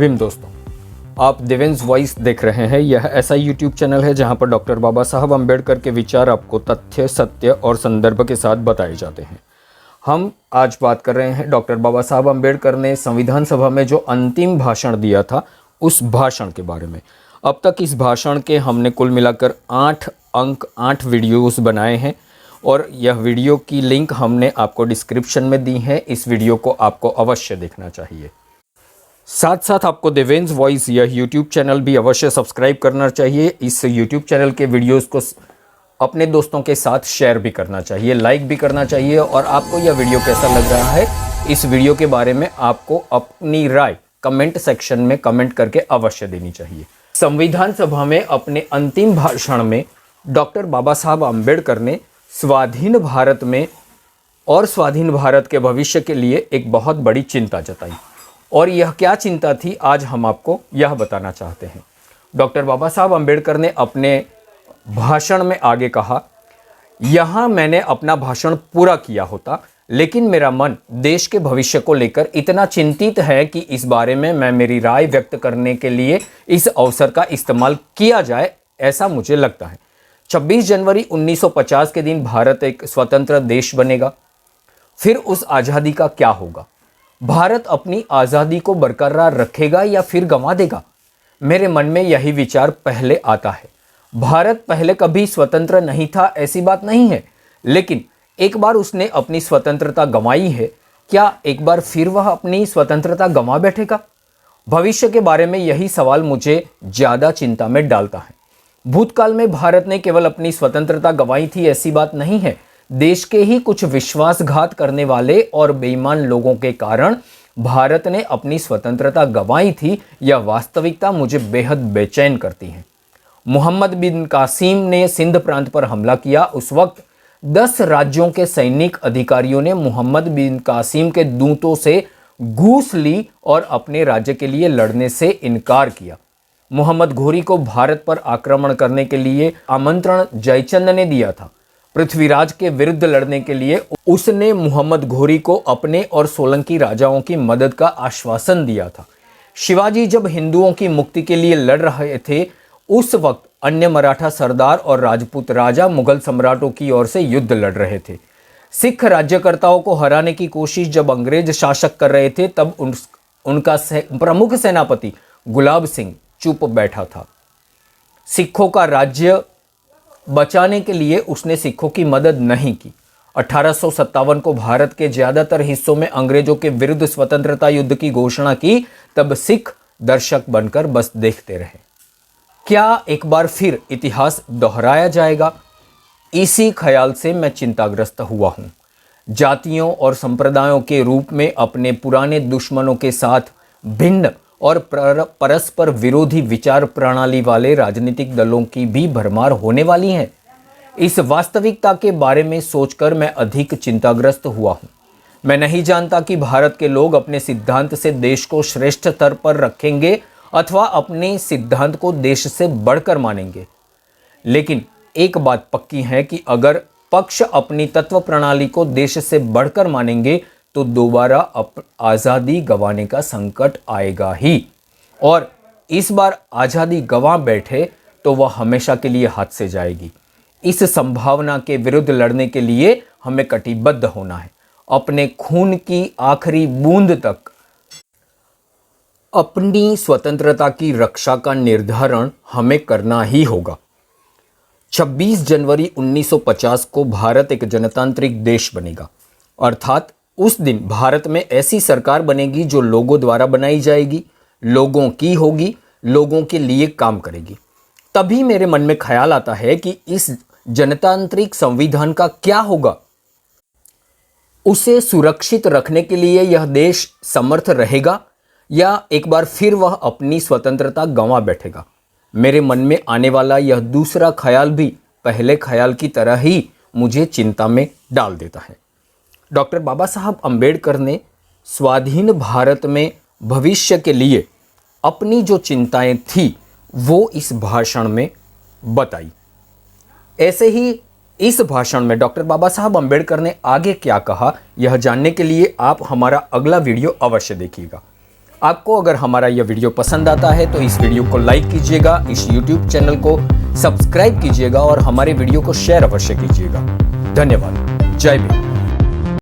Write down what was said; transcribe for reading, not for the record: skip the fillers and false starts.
Vim दोस्तों, आप दिवेंस voice देख रहे हैं। यह ऐसा यूट्यूब चैनल है जहां पर डॉक्टर बाबा साहब अम्बेडकर के विचार आपको तथ्य, सत्य और संदर्भ के साथ बताए जाते हैं। हम आज बात कर रहे हैं डॉक्टर बाबा साहब अम्बेडकर ने संविधान सभा में जो अंतिम भाषण दिया था उस भाषण के बारे में। अब तक इस भाषण के हमने कुल मिलाकर 8 वीडियोस बनाए हैं और यह वीडियो की लिंक हमने आपको डिस्क्रिप्शन में दी है। इस वीडियो को आपको अवश्य देखना चाहिए। साथ साथ आपको देवेंस वॉइस यह यूट्यूब चैनल भी अवश्य सब्सक्राइब करना चाहिए। इस यूट्यूब चैनल के वीडियोस को अपने दोस्तों के साथ शेयर भी करना चाहिए, लाइक भी करना चाहिए। और आपको यह वीडियो कैसा लग रहा है, इस वीडियो के बारे में आपको अपनी राय कमेंट सेक्शन में कमेंट करके अवश्य देनी चाहिए। संविधान सभा में अपने अंतिम भाषण में डॉक्टर बाबा साहब अम्बेडकर ने स्वाधीन भारत में और स्वाधीन भारत के भविष्य के लिए एक बहुत बड़ी चिंता जताई। और यह क्या चिंता थी, आज हम आपको यह बताना चाहते हैं। डॉक्टर बाबा साहब अम्बेडकर ने अपने भाषण में आगे कहा, यहाँ मैंने अपना भाषण पूरा किया होता, लेकिन मेरा मन देश के भविष्य को लेकर इतना चिंतित है कि इस बारे में मैं मेरी राय व्यक्त करने के लिए इस अवसर का इस्तेमाल किया जाए, ऐसा मुझे लगता है। 26 जनवरी 1950 के दिन भारत एक स्वतंत्र देश बनेगा। फिर उस आज़ादी का क्या होगा? भारत अपनी आज़ादी को बरकरार रखेगा या फिर गंवा देगा? मेरे मन में यही विचार पहले आता है। भारत पहले कभी स्वतंत्र नहीं था, ऐसी बात नहीं है, लेकिन एक बार उसने अपनी स्वतंत्रता गंवाई है। क्या एक बार फिर वह अपनी स्वतंत्रता गंवा बैठेगा? भविष्य के बारे में यही सवाल मुझे ज़्यादा चिंता में डालता है। भूतकाल में भारत ने केवल अपनी स्वतंत्रता गंवाई थी, ऐसी बात नहीं है। देश के ही कुछ विश्वासघात करने वाले और बेईमान लोगों के कारण भारत ने अपनी स्वतंत्रता गंवाई थी, यह वास्तविकता मुझे बेहद बेचैन करती है। मोहम्मद बिन कासिम ने सिंध प्रांत पर हमला किया। उस वक्त 10 राज्यों के सैनिक अधिकारियों ने मोहम्मद बिन कासिम के दूतों से घूस ली और अपने राज्य के लिए लड़ने से इनकार किया। मोहम्मद घोरी को भारत पर आक्रमण करने के लिए आमंत्रण जयचंद ने दिया था। पृथ्वीराज के विरुद्ध लड़ने के लिए उसने मोहम्मद घोरी को अपने और सोलंकी राजाओं की मदद का आश्वासन दिया था। शिवाजी जब हिंदुओं की मुक्ति के लिए लड़ रहे थे, उस वक्त अन्य मराठा सरदार और राजपूत राजा मुगल सम्राटों की ओर से युद्ध लड़ रहे थे। सिख राज्यकर्ताओं को हराने की कोशिश जब अंग्रेज शासक कर रहे थे, तब उनका प्रमुख सेनापति गुलाब सिंह चुप बैठा था। सिखों का राज्य बचाने के लिए उसने सिखों की मदद नहीं की। 1857 को भारत के ज्यादातर हिस्सों में अंग्रेजों के विरुद्ध स्वतंत्रता युद्ध की घोषणा की, तब सिख दर्शक बनकर बस देखते रहे। क्या एक बार फिर इतिहास दोहराया जाएगा? इसी ख्याल से मैं चिंताग्रस्त हुआ हूं। जातियों और संप्रदायों के रूप में अपने पुराने दुश्मनों के साथ भिन्न और परस्पर विरोधी विचार प्रणाली वाले राजनीतिक दलों की भी भरमार होने वाली है। इस वास्तविकता के बारे में सोचकर मैं अधिक चिंताग्रस्त हुआ हूं। मैं नहीं जानता कि भारत के लोग अपने सिद्धांत से देश को श्रेष्ठ स्तर पर रखेंगे अथवा अपने सिद्धांत को देश से बढ़कर मानेंगे। लेकिन एक बात पक्की है कि अगर पक्ष अपनी तत्व प्रणाली को देश से बढ़कर मानेंगे तो दोबारा आज़ादी गंवाने का संकट आएगा ही। और इस बार आज़ादी गंवा बैठे तो वह हमेशा के लिए हाथ से जाएगी। इस संभावना के विरुद्ध लड़ने के लिए हमें कटिबद्ध होना है। अपने खून की आखिरी बूंद तक अपनी स्वतंत्रता की रक्षा का निर्धारण हमें करना ही होगा। 26 जनवरी 1950 को भारत एक जनतांत्रिक देश बनेगा, अर्थात उस दिन भारत में ऐसी सरकार बनेगी जो लोगों द्वारा बनाई जाएगी, लोगों की होगी, लोगों के लिए काम करेगी। तभी मेरे मन में ख्याल आता है कि इस जनतांत्रिक संविधान का क्या होगा? उसे सुरक्षित रखने के लिए यह देश समर्थ रहेगा या एक बार फिर वह अपनी स्वतंत्रता गंवा बैठेगा? मेरे मन में आने वाला यह दूसरा ख्याल भी पहले ख्याल की तरह ही मुझे चिंता में डाल देता है। डॉक्टर बाबा साहब अम्बेडकर ने स्वाधीन भारत में भविष्य के लिए अपनी जो चिंताएं थी वो इस भाषण में बताई। ऐसे ही इस भाषण में डॉक्टर बाबा साहब अम्बेडकर ने आगे क्या कहा, यह जानने के लिए आप हमारा अगला वीडियो अवश्य देखिएगा। आपको अगर हमारा यह वीडियो पसंद आता है तो इस वीडियो को लाइक कीजिएगा, इस YouTube चैनल को सब्सक्राइब कीजिएगा और हमारे वीडियो को शेयर अवश्य कीजिएगा। धन्यवाद। जय भीम।